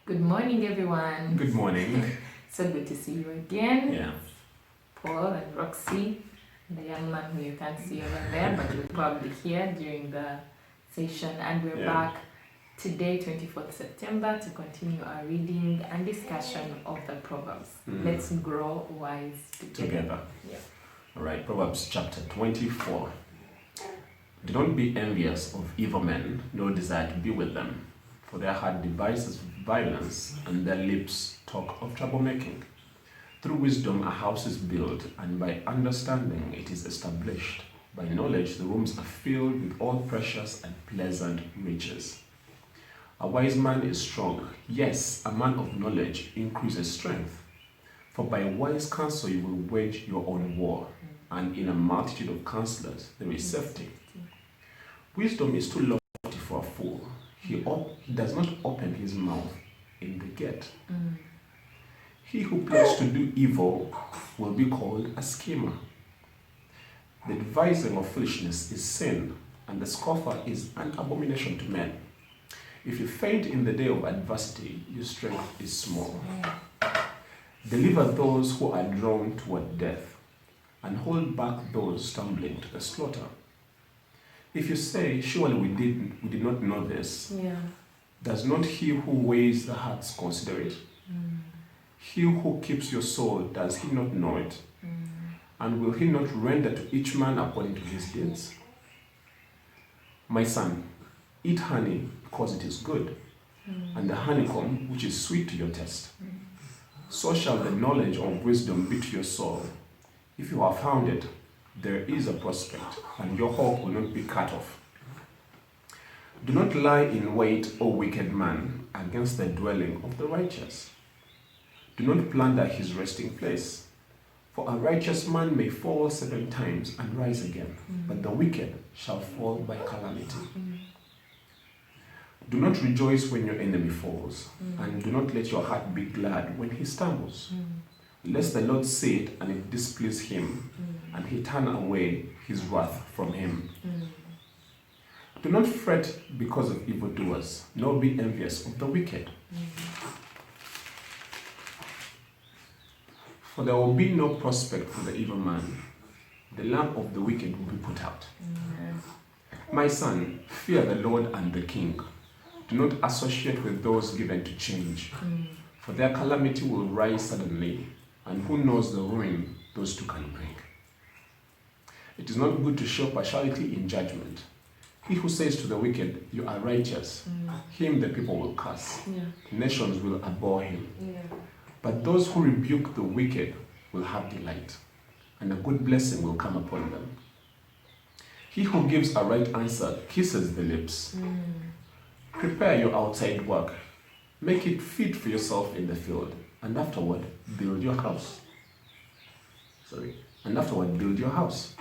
Good morning, everyone. Good morning. So good to see you again. Yeah. Paul and Roxie, the young man who you can't see over there, but you'll probably hear during the session. And we're back today, 24th September, to continue our reading and discussion of the Proverbs. Let's grow wise together. Yeah. All right, Proverbs chapter 24. Do not be envious of evil men, nor desire to be with them, for their heart devises violence, and their lips talk of troublemaking. Through wisdom a house is built, and by understanding it is established. By knowledge the rooms are filled with all precious and pleasant riches. A wise man is strong, yes, a man of knowledge increases strength. For by wise counsel you will wage your own war, and in a multitude of counselors there is safety. Wisdom is too lofty for a fool. He does not open his mouth in the gate. He who plans to do evil will be called a schemer. The devising of foolishness is sin, and the scoffer is an abomination to men. If you faint in the day of adversity, your strength is small. Deliver those who are drawn toward death, and hold back those stumbling to the slaughter. If you say, surely we did not know this, does not he who weighs the hearts consider it? He who keeps your soul, does he not know it? And will he not render to each man according to his deeds? My son, eat honey because it is good, and the honeycomb which is sweet to your taste. So shall the knowledge of wisdom be to your soul. If you have found it, there is a prospect, and your hope will not be cut off. Do not lie in wait, O wicked man, against the dwelling of the righteous. Do not plunder his resting place, for a righteous man may fall 7 times and rise again, but the wicked shall fall by calamity. Do not rejoice when your enemy falls, and do not let your heart be glad when he stumbles. Lest the Lord see it and it displease him, and he turn away his wrath from him. Do not fret because of evildoers, nor be envious of the wicked. For there will be no prospect for the evil man. The lamp of the wicked will be put out. My son, fear the Lord and the king. Do not associate with those given to change, for their calamity will rise suddenly, and who knows the ruin those two can bring. It is not good to show partiality in judgment. He who says to the wicked, you are righteous, him the people will curse. Nations will abhor him. But those who rebuke the wicked will have delight, and a good blessing will come upon them. He who gives a right answer kisses the lips. Prepare your outside work. Make it fit for yourself in the field, and afterward build your house. Build your house.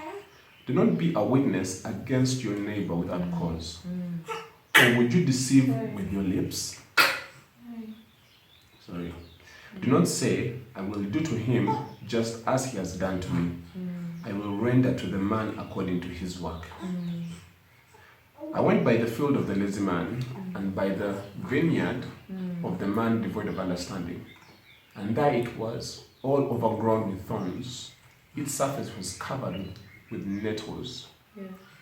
Do not be a witness against your neighbor without cause. Or would you deceive with your lips? Do not say, I will do to him just as he has done to me. I will render to the man according to his work. I went by the field of the lazy man, and by the vineyard of the man devoid of understanding. And there it was, all overgrown with thorns. Its surface was covered with nettles.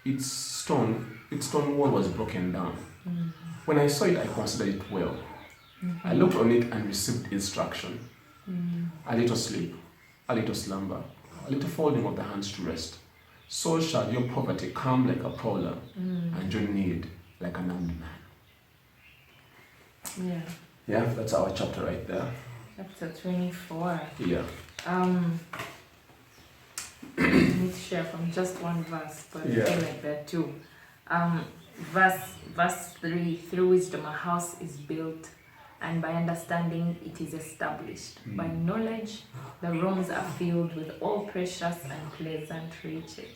Its stone wall was broken down. When I saw it, I considered it well. I looked on it and received instruction. A little sleep, a little slumber, a little folding of the hands to rest. So shall your poverty come like a prowler, and your need like an armed man. Yeah, that's our chapter right there. Chapter 24. Yeah. I need to share from just one verse, but I feel like there are two. Verse 3, through wisdom a house is built, and by understanding it is established. By knowledge the rooms are filled with all precious and pleasant riches.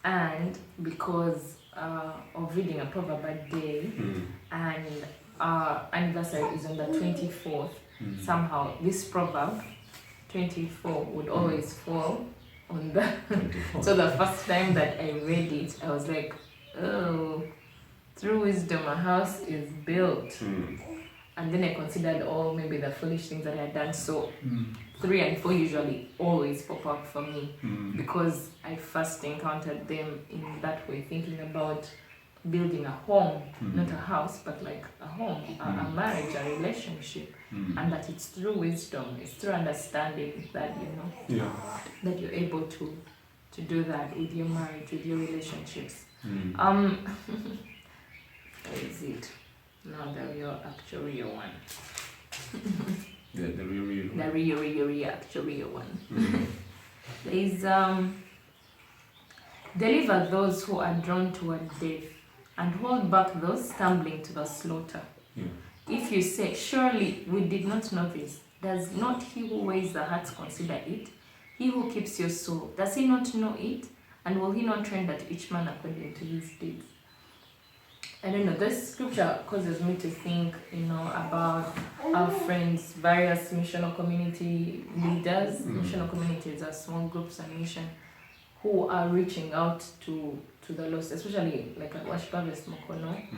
And because of reading a proverb a day, and our anniversary is on the 24th, somehow this proverb 24 would always fall on the 24th. So the first time that I read it, I was like, oh, through wisdom a house is built. and then I considered all maybe the foolish things that I had done. So 3 and 4 usually always pop up for me because I first encountered them in that way, thinking about building a home, not a house, but like a home, a marriage, a relationship, and that it's through wisdom, it's through understanding that, you know, that you're able to do that with your marriage, with your relationships. Where is it? No, the real actual one. The real one. The real actual one. There is deliver those who are drawn toward death, and hold back those stumbling to the slaughter. If you say, surely we did not know this, does not he who weighs the hearts consider it? He who keeps your soul, does he not know it? And will he not render to each man according to his deeds? I don't know, this scripture causes me to think, about our friends, various missional community leaders. Missional communities are small groups and mission who are reaching out to the lost, especially like at Worship Harvest Ministries.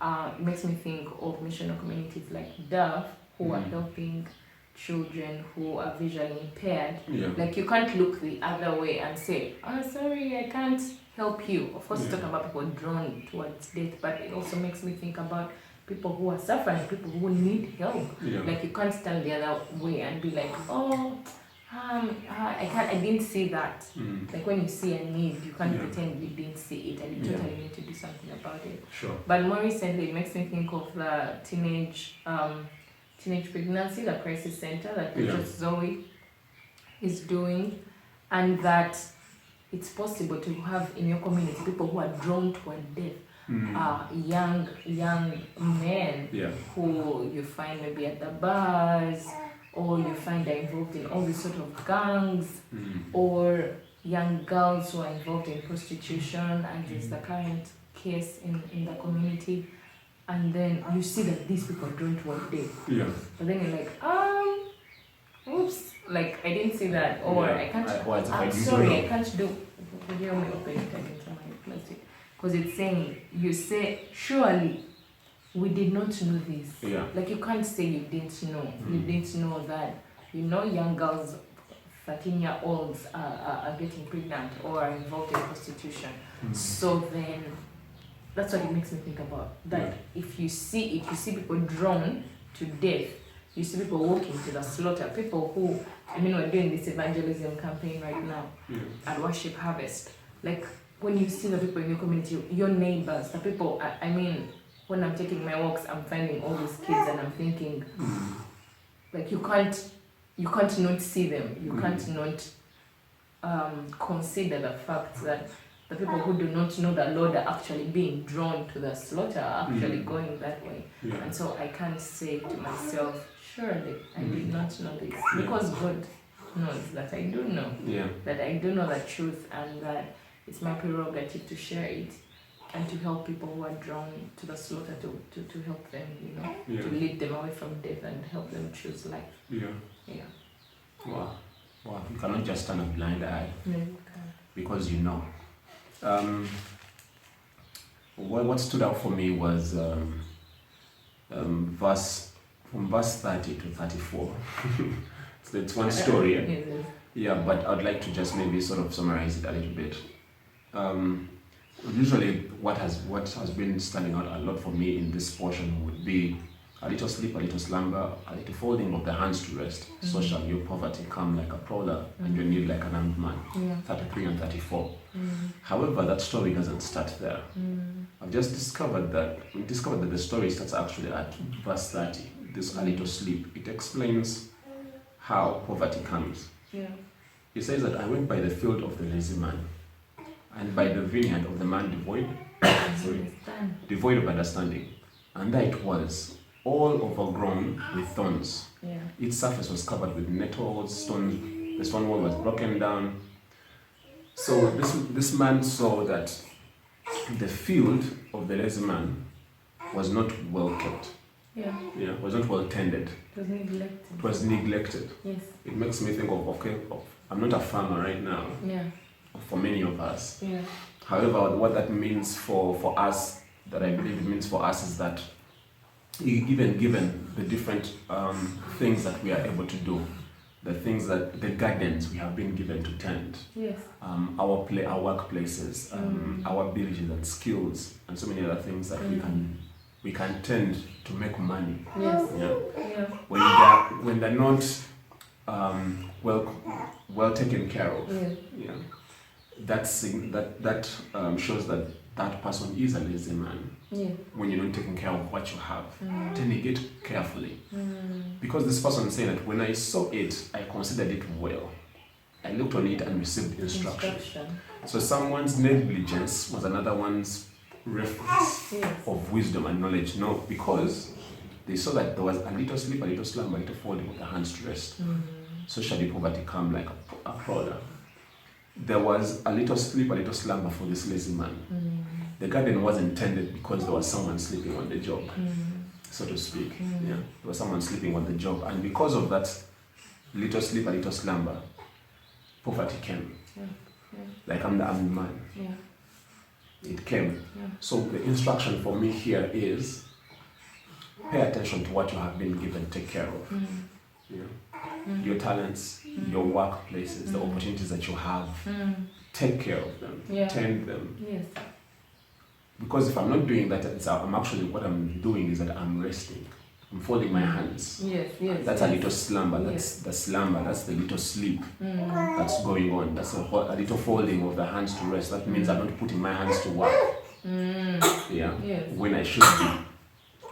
It makes me think of missional communities like Dove, who are helping children who are visually impaired. Like you can't look the other way and say, oh, sorry, I can't help you. Of course, talking about people drawn towards death, but it also makes me think about people who are suffering, people who need help. Like you can't stand the other way and be like, oh, I didn't see that. Like when you see a need, you can't pretend you didn't see it, and you totally need to do something about it. But more recently, it makes me think of the teenage pregnancy, the crisis center that Pastors Zoe is doing, and that it's possible to have in your community people who are drawn toward death. Young men who you find maybe at the bars, or you find are involved in all these sort of gangs, or young girls who are involved in prostitution, and is the current case in the community. And then you see that these people are drawn toward death. But then you're like, oops, like I didn't see that, or I can't. I'm sorry, I can't do. Hear me open it again, somebody close it, because it's saying, you say, surely we did not know this. Like you can't say you didn't know. You didn't know that young girls, 13-year-olds are getting pregnant or are involved in prostitution. So then that's what it makes me think about. That if you see it, you see people drawn to death. You see people walking to the slaughter. People who, we're doing this evangelism campaign right now at Worship Harvest. Like when you see the people in your community, your neighbors, the people, when I'm taking my walks, I'm finding all these kids and I'm thinking, like you can't not see them. You can't not consider the fact that the people who do not know the Lord are actually being drawn to the slaughter, are actually going that way. And so I can't say to myself, surely I did not know this. Because God knows that I do know. That I do know the truth, and that it's my prerogative to share it and to help people who are drawn to the slaughter, to help them, to lead them away from death and help them choose life. Wow. You cannot just turn a blind eye. Because what stood out for me was from verse 30 to 34. So it's one story. But I'd like to just maybe sort of summarize it a little bit. Usually what has been standing out a lot for me in this portion would be a little sleep, a little slumber, a little folding of the hands to rest. So shall your poverty come like a prowler, and your need like an armed man. 33 and 34. However, that story doesn't start there. I've just discovered that the story starts actually at verse 30. This a little sleep. It explains how poverty comes. It says that I went by the field of the lazy man, and by the vineyard of the man devoid of understanding. And there it was, all overgrown with thorns. Its surface was covered with nettles, stones. The stone wall was broken down. So this man saw that the field of the lazy man was not well kept. Was not well tended. It was neglected. It makes me think of I'm not a farmer right now. For many of us. However, what that means for us, that I believe it means for us, is that even given the different things that we are able to do, the things that the gardens we have been given to tend, Yes. our workplaces, our abilities and skills, and so many other things that we can tend to make money. Yes. Yeah. Yeah. When they're not well taken care of. Yeah. Yeah. That shows that person is a lazy man. Yeah. When you're not taking care of what you have, tending it carefully. Because this person is saying that when I saw it, I considered it well. I looked on it and received instruction. So someone's negligence was another one's reference of wisdom and knowledge. No, because they saw that there was a little sleep, a little slumber, a little folding of the hands to rest. So shall the poverty come like a prowler. There was a little sleep, a little slumber for this lazy man. The garden was intended because there was someone sleeping on the job, so to speak. Yeah, there was someone sleeping on the job, and because of that little sleep, a little slumber, poverty came. Like I'm the man. It came. So the instruction for me here is pay attention to what you have been given, take care of. Your talents, your workplaces, the opportunities that you have, take care of them, tend them. Yes. Because if I'm not doing that, what I'm doing is that I'm resting. I'm folding my hands. Yes. That's a little slumber. That's the slumber. That's the little sleep that's going on. That's a little folding of the hands to rest. That means I'm not putting my hands to work. When I should be.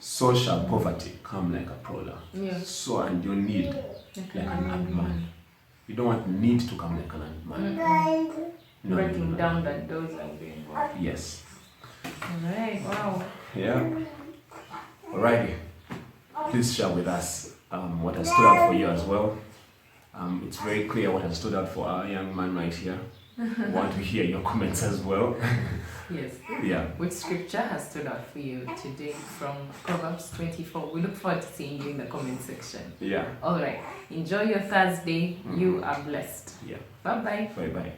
So shall poverty come like a prowler. So and your need like an armed man. You don't want need to come like an armed man. Breaking down the doors and being born. Yes. Alright, wow. Yeah. Alrighty. Please share with us what has stood out for you as well. It's very clear what has stood out for our young man right here. We want to hear your comments as well. Yes. Yeah. Which scripture has stood out for you today from Proverbs 24? We look forward to seeing you in the comment section. Yeah. Alright. Enjoy your Thursday. You are blessed. Yeah. Bye-bye. Bye-bye.